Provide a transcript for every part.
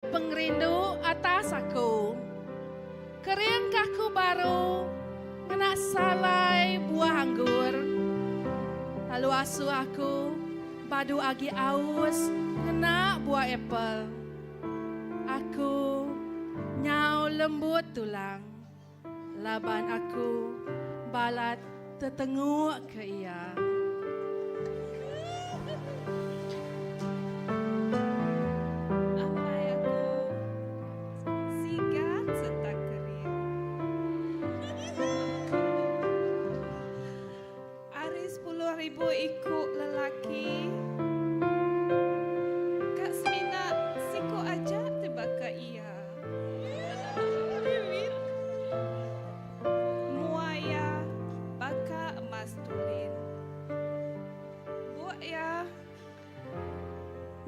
Pengrindu atas aku, kering kaku baru, kena salai buah anggur. Lalu asu aku, padu agi aus, kena buah apel. Aku nyau lembut tulang, laban aku balat tetenguk ke ia. Ribu ikut lelaki Kak Semina siku aja tiba ke ia Muaya baka emas tulin Buat ya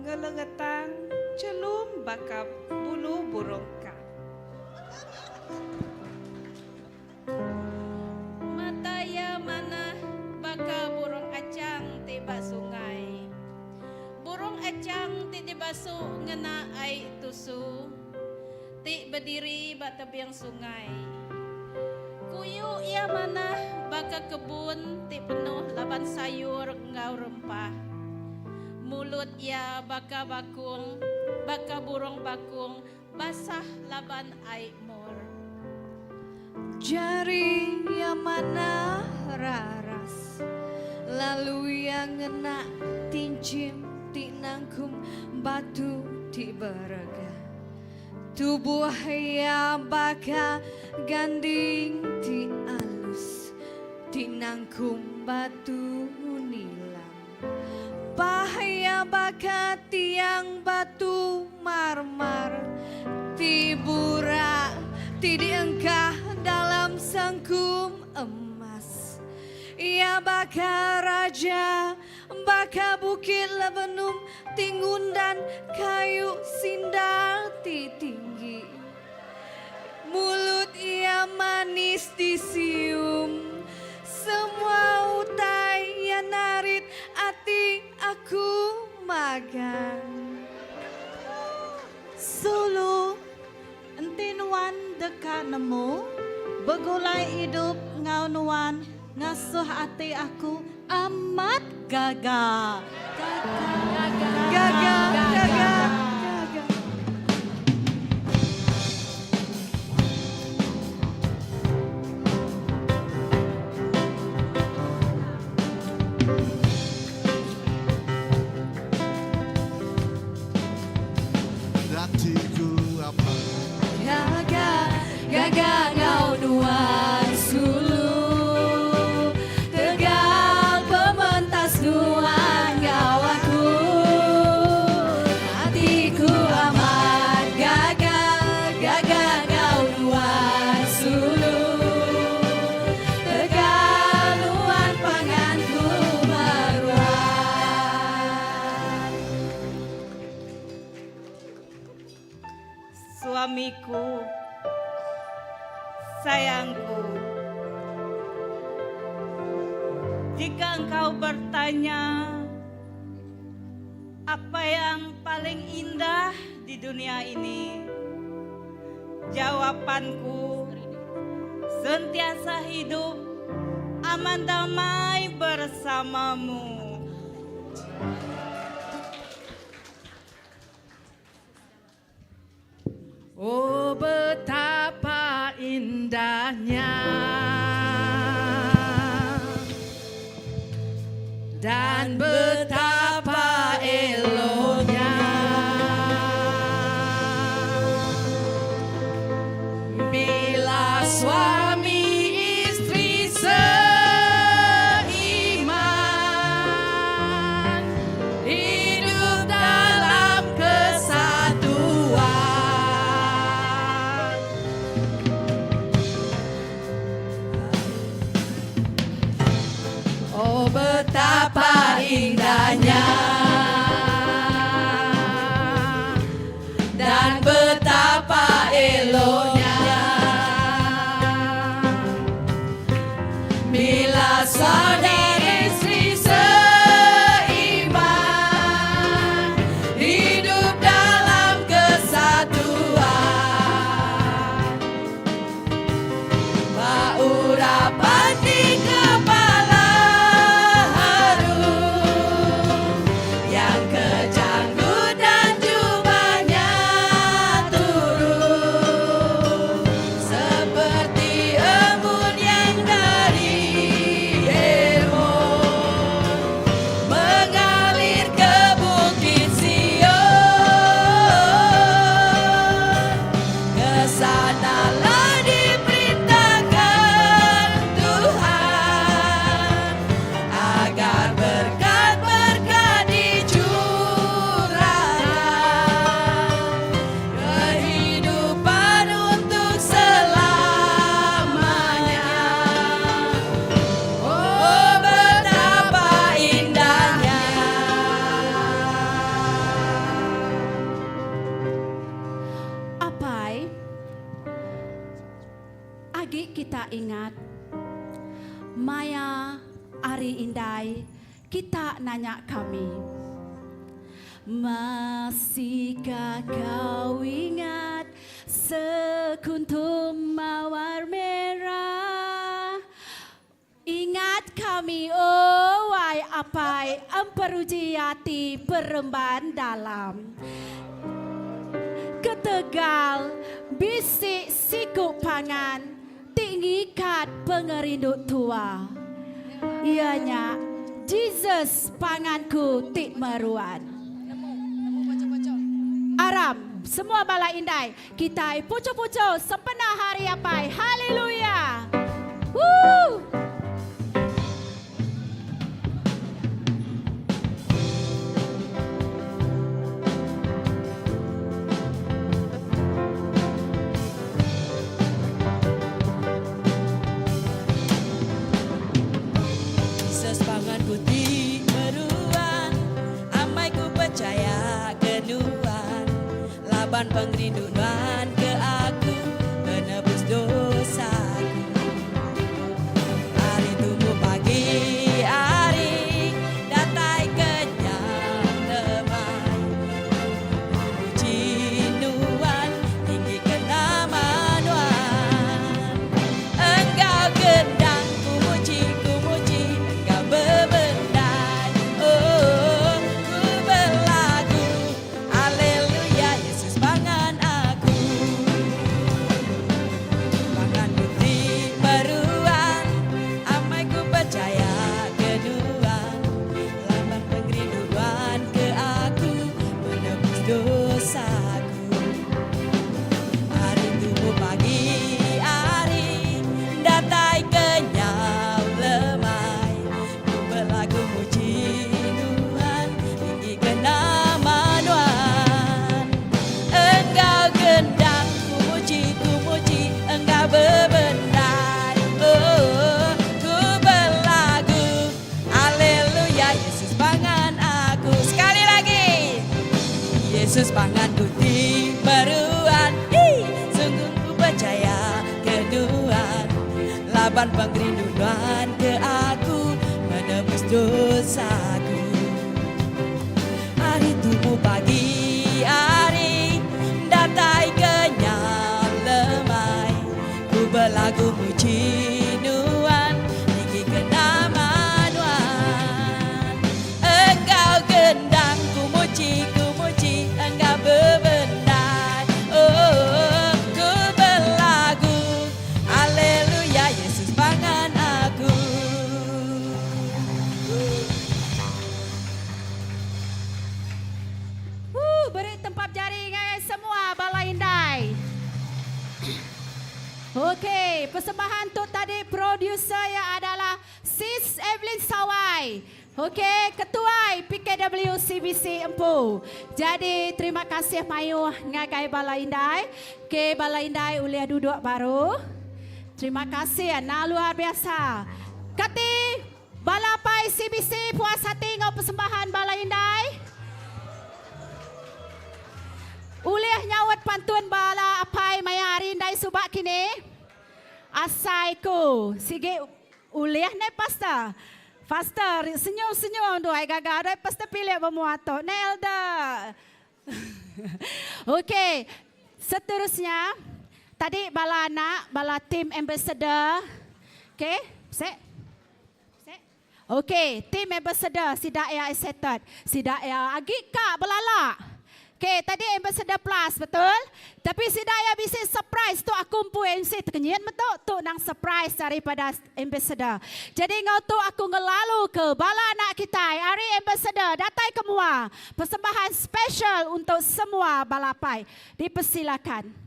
Ngelengetang celum baka bulu burung kak Mata ya mana baka burung acang tiba sungai burung acang tiba su ngena ai tusu ti berdiri bak tebiang sungai kuyu ia mana baka kebun ti penuh laban sayur ngau rempah mulut ia baka bakung baka burung bakung basah laban ai mur jari yang mana raras lalu yang ngena tincim ti nangkum batu ti beraga tubuh yang baka ganding ti alus ti nangkum batu nilam bahaya baka tiang batu marmar ti burak ti diengkah dalam sangkum emas ia baka raja baka bukit Lebanum tinggun dan kayu sindal ti tinggi mulut ia manis disium semua utai yang narit ati aku magang Sulu entinuan dekat nemu begulai hidup ngau nuan ngasuh hati aku amat gaga hatiku apa gaga ngau nuan sulu tegal pementas nuan ngau aku hatiku amat gaga ngau nuan sulu tegal nuan panganku meruat suamiku sayangku jika engkau bertanya apa yang paling indah di dunia ini jawabanku sentiasa hidup aman damai bersamamu Oh betapa indahnya dan betapa eloknya bila suami istri seiman hidup dalam kesatuan. Oh betapa indahnya dan betapa eloknya bila saudara istri seiman hidup dalam kesatuan. agi kita ingat Maya Ari Indai kita nanya kami, masihkah kau ingat sekuntum mawar merah? Ingat kami, oh wai apai emperuji hati peremban dalam. Ketegal, bisik sikuk pangan, tinggi kat pengerinduk tua. Ianya, Jesus panganku tik meruan. Aram, semua bala indai, kita pucuk-pucuk sempena hari apai. Haleluya. Woo! Sesepanganku di meruan, amai ku percaya kenuan, laban pengerinduan ke aku, menebus dosaku. Hari tunggu pagi hari, datai kenyang lemai, puji nuan, tinggi kenamaan. Engkau gendang, ku muji, engkau bebendai. Oh, ku berlagu, haleluya, Yesus pangan aku. Pangan putih meruan, amai ku percaya keduan, laban pengerinduan ke aku, menebus dosaku. Hari tunggu pagi hari, datai kenyang lemai, ku berlagu muji Tuhan, tinggi kenamaan Tuhan. Engkau gendang, ku muji, engkau bebendai. Oh, ku berlagu, haleluya, Yesus pangan aku. Sekali lagi, Yesus panganku di meruan. Sungguh ku percaya keduan, laban pengerinduan ke aku, menebus dosaku. Hari tunggu pagi hari, datai kenyang lemai, ku berlagu muji Tuhan, tinggi kenamaan Tuhan. Engkau gendang, ku muji, engkau bebendai. Oh, ku berlagu, haleluya, Yesus pangan aku. Beri tempat jaring semua bala indai. Okey, persembahan untuk tadi producer yang adalah Sis Evelyn Sawai. Okey, ketua PKW CBC Empu. Jadi terima kasih Mayu ngagai bala indai. Ke bala indai uliah duduk baru. Terima kasih nah luar biasa. Kati balapai CBC puas hati ngau persembahan bala indai. Uliah nyawat pantun bala apai maya hari indai subak kini. Asaiku sige uliah ne pasta. Faster senyum-senyum doai gagal doai pasta pilih bemuato. Nelda. Okey. Seterusnya tadi bala anak, bala tim ambassador. Okey, set. Okey, tim ambassador si Daia accepted. Si Daia agika belala. Okey, tadi ambassador plus betul? Tapi si Daia bisa surprise tu aku pun MC terkenyian betul tu nang surprise daripada ambassador. Jadi ngau tu aku ngelalu ke bala anak kita hari ambassador datai kemua. Persembahan special untuk semua balapai. Dipersilakan.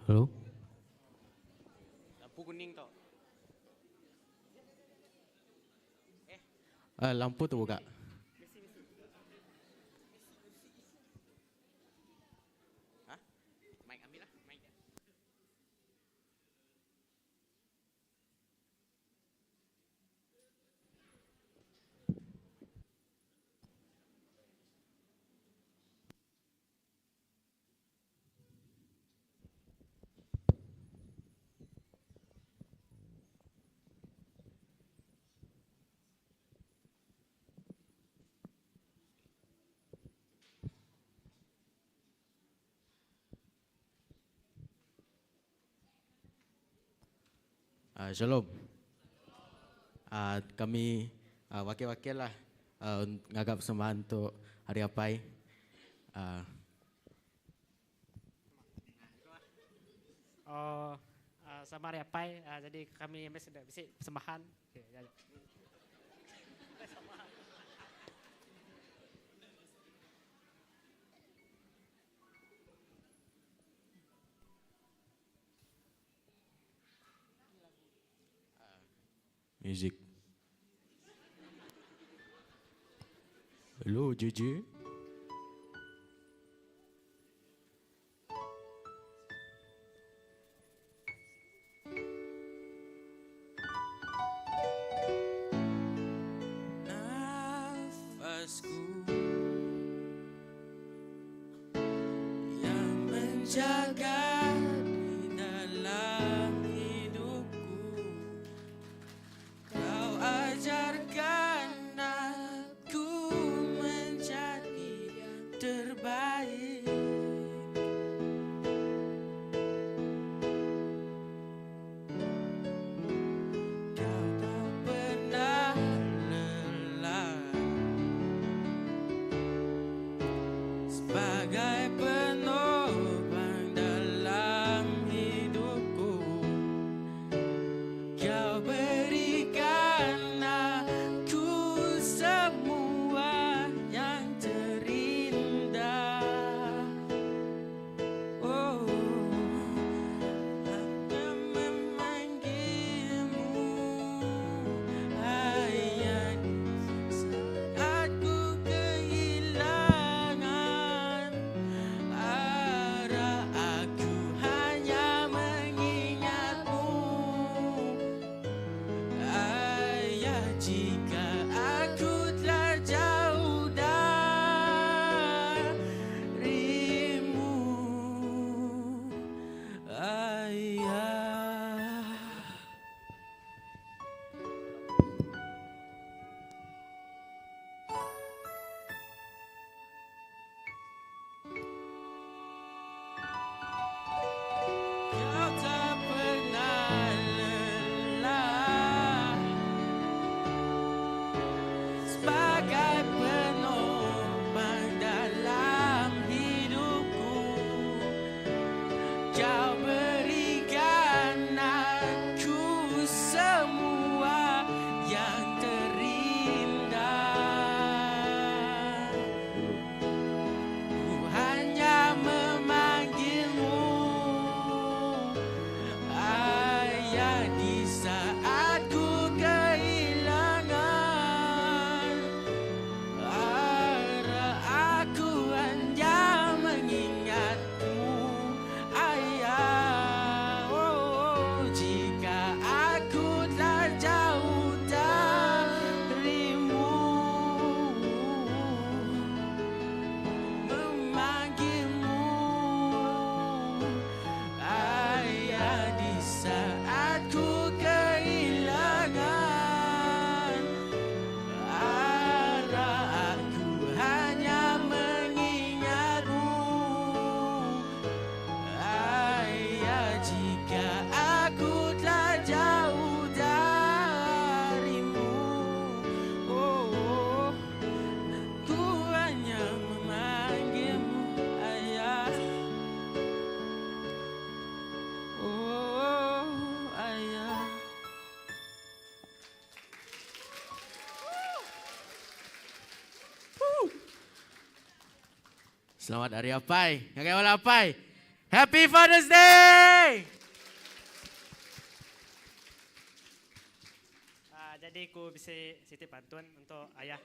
Halo? Lampu kuning tau. Lampu tu buka. Hah? Mic ambil lah, mic. Shalom. Kami wakil-wakil lah ngagap persembahan untuk Hari Apai. Sama Hari Apai, jadi kami sudah bisa persembahan. Okay, jadi. Music. Hello, JJ. Nafasku yang menjaga di dalam hidupku, Kau ajarkan aku menjadi yang terbaik. Kau tak pernah lelah sebagai penopang dalam hidupku. Kau berikan aku semua yang terindah. Oh, hanya memanggilmu hanya saat ku kehilangan arah. Aku hanya mengingatmu, Ayah, jika aku telah jauh darimu, Ayah. Kau tak pernah lelah sebagai penopang dalam hidupku. Kau berikan aku semua yang terindah. Ku hanya memanggilmu, Ayah, di saat ku kehilangan arah. Aku hanya mengingatmu, Ayah. Oh, jika aku telah jauh darimu, memanggilmu, Ayah, di saat ku kehilangan arah. Aku hanya mengingatmu, Ayah, jika aku telah jauh darimu. Oh, ku hanya memanggilmu, Ayah. Oh, Ayah. Selamat Hari Apai. Ngagai wala Apai. Happy Father's Day! Jadi ku bisa sitip bantuan untuk ayah.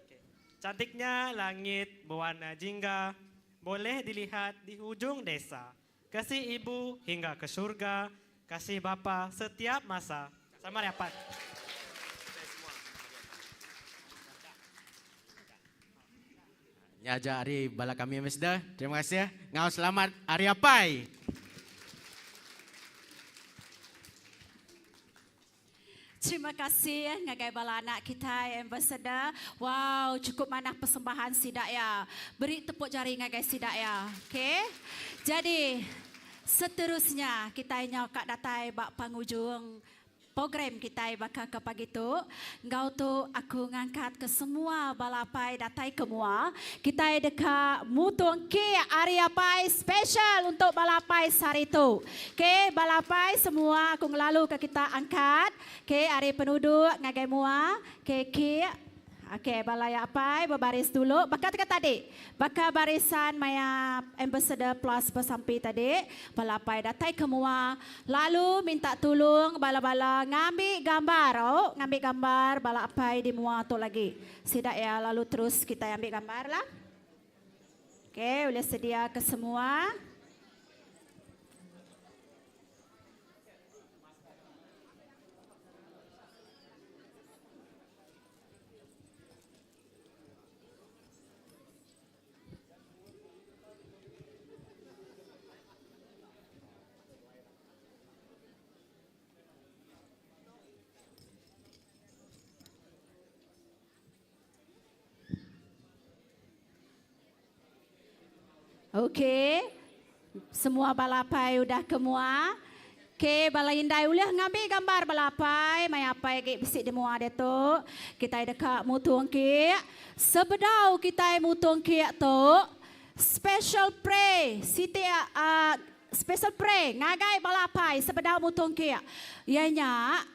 Okay. Cantiknya langit berwarna jingga boleh dilihat di ujung desa. Kasih ibu hingga ke surga, kasih bapa setiap masa. Selamat Hari Apai. Nyaja hari bala kami mesda. Terima kasih ya. Ngau selamat Hari Apai. Terima kasih ngagai bala anak kita ambassador. Wow, cukup mana persembahan sidak ya. Beri tepuk jari ngagai sidak ya. Okey. Jadi Seterusnya kita nyokak datai bak pangujung program kita bakal ke pagi tu. Ngau tu aku ngangkat ke semua balapai datai kemua. Kita dekat mutung ke area pai special untuk balapai sehari tu. Ke balapai semua aku ngelalu ke kita angkat. Ke area penduduk ngagai mua. Ke okey, balai apai berbaris dulu. Bakal dekat tadi. Bakal barisan maya ambassador plus bersampi tadi. Balapai datai kemua. Lalu minta tolong bala-bala ngambil gambar. Oh, ngambil gambar bala apai di mua tu lagi. Sidak ya, lalu terus kita ambil gambar lah. Okey, boleh sedia ke semua. Okey. Semua balapai udah kemua. Okey, balai indai ulah ngambil gambar balapai, mai apai ke bisik di mua dia tu. Kita dekat mutung ke. Sebedau kita mutung ke tu. Special pray. Siti special pray ngagai balapai sebedau mutung ke. Ianya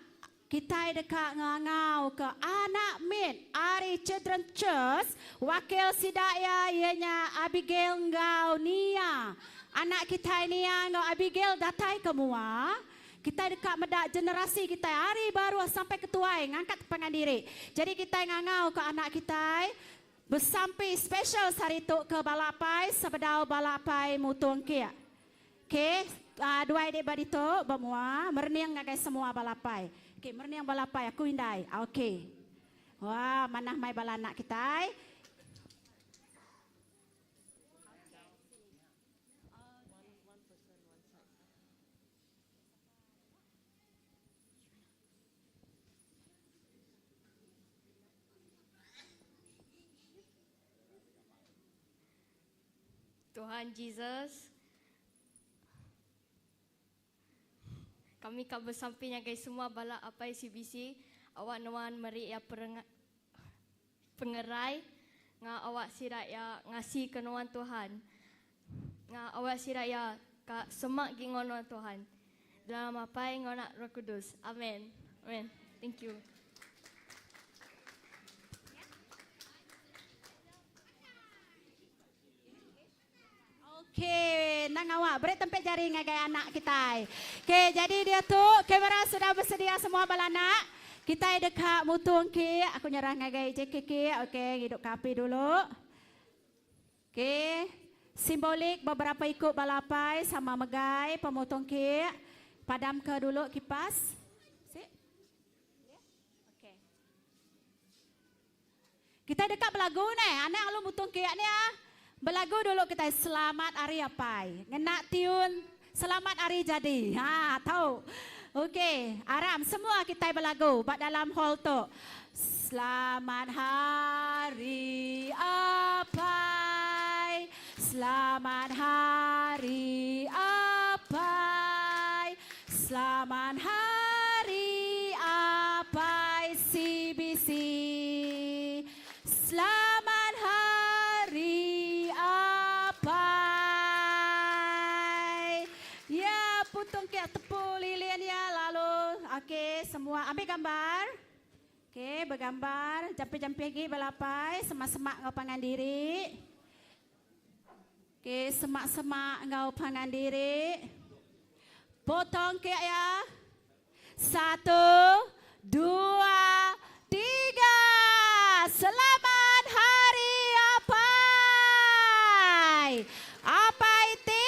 kita dekat ngangau ke anak min Ari Children Church wakil sidaya ianya Abigail ngau Nia anak kita Nia ngau Abigail datai kemua kita dekat medak generasi kita hari baru sampai ketua ngangkat pengandiri jadi kita ngangau ke anak kita bersampai special hari tu ke balapai sebedau balapai mutung kia okey dua adik badito bemua merniang ngagai semua balapai. Okey, merni yang balapai aku hindai. Okey. Wah, mana mai bala anak kita? Tuhan Jesus, kami kau bersampingnya guys semua bala apa CBC awak nuan meri ya pengerai nga awak sirat ya ngasih kenuan Tuhan nga awak sirat ya ka semak gingono Tuhan dalam apa yang ngonak Roh Kudus. Amin. Amin. Thank you. Okey, nang awak beri tempat jari ngagai anak kita. Okey, jadi dia tu kamera sudah bersedia semua balanak. Kita dekat mutung ke, aku nyerah ngagai JKK. Okey, hidup kapi dulu. Okey, simbolik beberapa ikut balapai sama megai pemotong ke. Padam ke dulu kipas. Sip. Okey. Kita dekat belagu ni, anak lu mutung ke ni ah. Belagu dulu kita selamat hari apai. Ngenak tiun selamat hari jadi. Ha, tahu. Okey, aram semua kita belagu bak dalam hall tu. Selamat hari apai. Selamat hari apai. Selamat hari apai CBC. Selamat hari apai. Ya, putung ke tepuk lilin ya lalu. Okey, semua ambil gambar. Okey, bergambar, jampi-jampi lagi balapai, semak-semak ngau pangan diri. Okey, semak-semak ngau pangan diri. Potong ke ya. 1, 2, 3. Selamat hari apai. Apai ti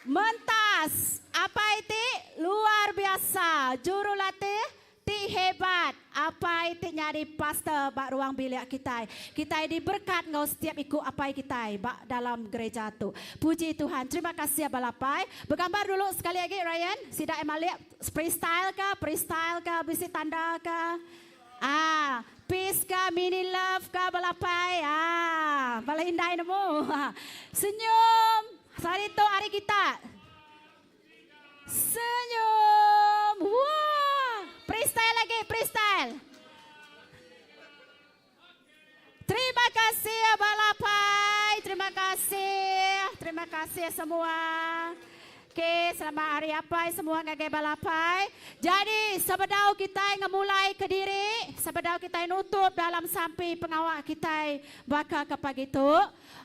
mentas. Apai ti luar biasa. Jurulatih ti hebat. Apai ti nyari pastor bak ruang bilik kita. Kita diberkat ngau setiap ikut apai kita bak dalam gereja tu. Puji Tuhan. Terima kasih ya balapai. Bergambar dulu sekali lagi Ryan. Sidak emalik freestyle ke? Freestyle ke? Bisi tanda ke? Peace ke? Mini love ke? Balapai. Balai indai nemu. Senyum. Hari tu hari kita. Senyum. Wah. Freestyle lagi, freestyle. Terima kasih Balapai. Terima kasih semua. Okey, selamat hari Apai semua ngagai Balapai. Jadi, sebedau kita ngemulai ke diri, sebedau kita nutup dalam sampai pengawak kita bakal ke pagi tu.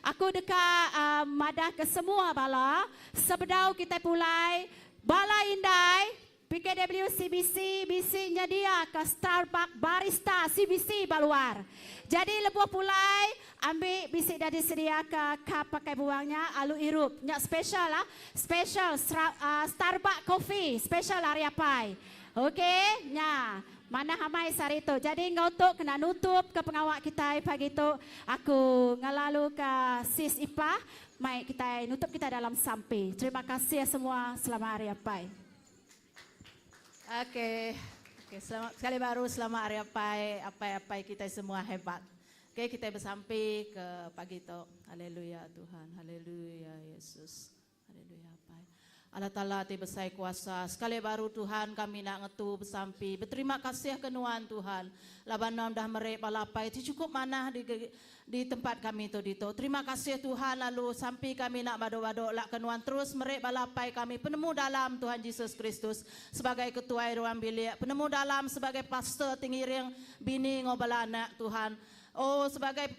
Aku dekat madah ke semua bala. Sebedau kita pulai bala indai PKW CBC BC nyedia ke Starbucks barista CBC baluar. Jadi lebuh pulai ambil bisik dah disedia ke kap pakai buangnya alu irup. Nyak special lah. Special Starbucks coffee. Special hari apai. Okey. Nya. Mana hamai sari tu. Jadi ngotok kena nutup ke pengawak kita pagi tu. Aku ngalalu ke sis Ipah. Mai kita nutup kita dalam sampai. Terima kasih semua. Selamat hari apai. Okey, selamat sekali baru selamat hari Apai kita semua hebat. Okey, kita bersampai ke pagi tu. Haleluya Tuhan, haleluya Yesus. Haleluya Apai. Allah Taala ti besar kuasa. Sekali baru Tuhan kami nak ngetu bersampai. Berterima kasih ke Tuhan Tuhan. Laban dah merek balapai ti cukup mana di tempat kami tu dito. Terima kasih Tuhan lalu sampai kami nak bado-bado lak kenuan terus merek balapai kami penemu dalam Tuhan Yesus Kristus sebagai ketua ruang bilik, penemu dalam sebagai pastor tinggi ring bini ngobala anak Tuhan. Oh sebagai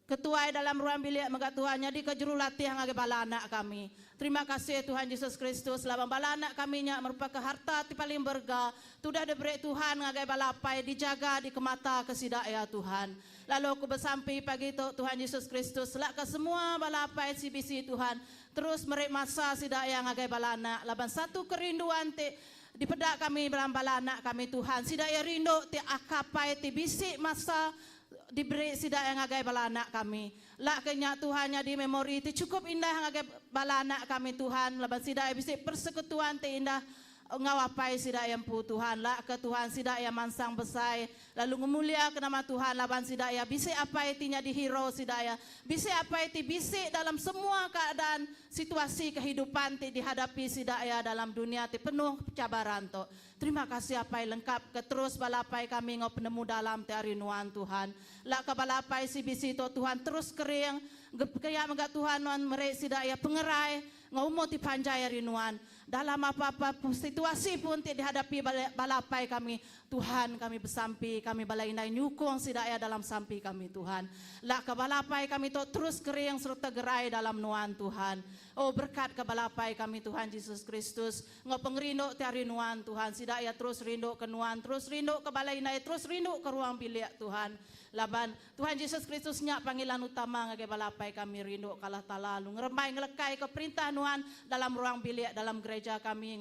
ketua dalam ruang bilik megat Tuhan jadi kejurulatih ngagai bala anak kami. Terima kasih Tuhan Yesus Kristus. Labang bala anak kami nya merupakan harta ti paling berga. Tudah diberi Tuhan ngagai balapai dijaga di kemata kesidak ya Tuhan. Lalu aku bersampai pagi tu Tuhan Yesus Kristus lak ke semua balapai CBC Tuhan. Terus merek masa sidak yang ngagai bala anak. Laban satu kerinduan ti di pedak kami dalam bala anak kami Tuhan. Sidak ya rindu ti akapai ti bisik masa diberi sidak yang ngagai bala anak kami. Lak kenyak Tuhannya di memori itu cukup indah ngagai bala anak kami Tuhan. Lepas sidak bisik persekutuan ti indah ngawapai sidak yang pu Tuhan. Lak ke Tuhan sidak yang mansang besar. Lalu ngemulia ke nama Tuhan. Laban sidak ya bisik apa itinya di hero sidak ya. Bisik apa iti bisik dalam semua keadaan situasi kehidupan ti dihadapi sidak ya dalam dunia ti penuh cabaran tu. Terima kasih apai lengkap ke terus balapai kami ngau penemu dalam tiari nuan Tuhan. Lak ke balapai CBC tu Tuhan terus kering. Kaya megat Tuhan nuan merek sidak ya pengerai. Ngau mau ti panjai rinuan. Dalam apa-apa situasi pun ti dihadapi balapai kami. Tuhan kami bersampi, kami balainai nyukung sidak ya dalam sampi kami Tuhan. Lak ke balapai kami tu terus kering serta gerai dalam nuan Tuhan. Oh berkat ke balapai kami Tuhan Yesus Kristus. Ngau pengrindu tiari nuan Tuhan. Sidak ya terus rindu ke nuan, terus rindu ke balainai, terus rindu ke ruang bilik Tuhan. Laban Tuhan Yesus Kristus nyak panggilan utama ngagai balapai kami rindu kalah talalu ngeremai ngelekai ke perintah nuan dalam ruang bilik dalam gereja kami.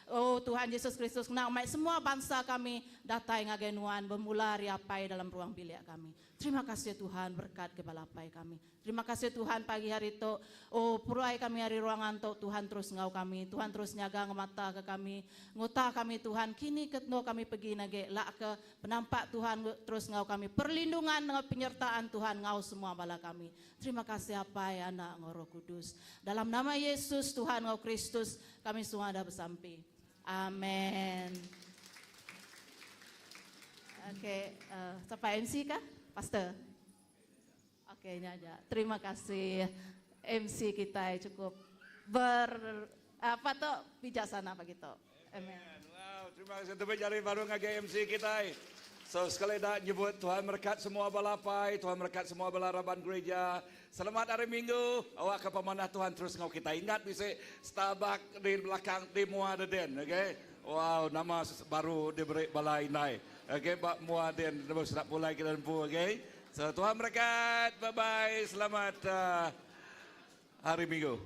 Oh Tuhan Yesus Kristus nak mai semua bangsa kami datai ngagai nuan bermula riapai dalam ruang bilik kami. Terima kasih Tuhan berkat ke balapai kami. Terima kasih Tuhan pagi hari itu. Oh purai kami hari ruangan tu Tuhan terus ngau kami. Tuhan terus nyaga ngemata ke kami. Nguta kami Tuhan kini ketno kami pergi nage lak ke penampak Tuhan terus ngau kami. Perlindungan dengan penyertaan Tuhan ngau semua bala kami. Terima kasih apa ya anak ngau Roh Kudus. Dalam nama Yesus Tuhan ngau Kristus kami semua dah bersampai. Amin. Okey, siapa MC kah? Pastor. Okey, nyaja. Terima kasih MC kita cukup bijaksana begitu. Amin. Wow, terima kasih untuk jari baru ngagai MC kita. So sekali dah nyebut Tuhan berkat semua balapai, Tuhan berkat semua balaraban gereja. Selamat hari Minggu. Awak ke pemanah Tuhan terus ngau kita. Ingat bisa Starbucks di belakang di Muaden, okey? Wow, nama baru diberi balai nai. Okey, Pak Muaden sudah mulai kita lempu, okey? So Tuhan berkat. Bye bye. Selamat hari Minggu.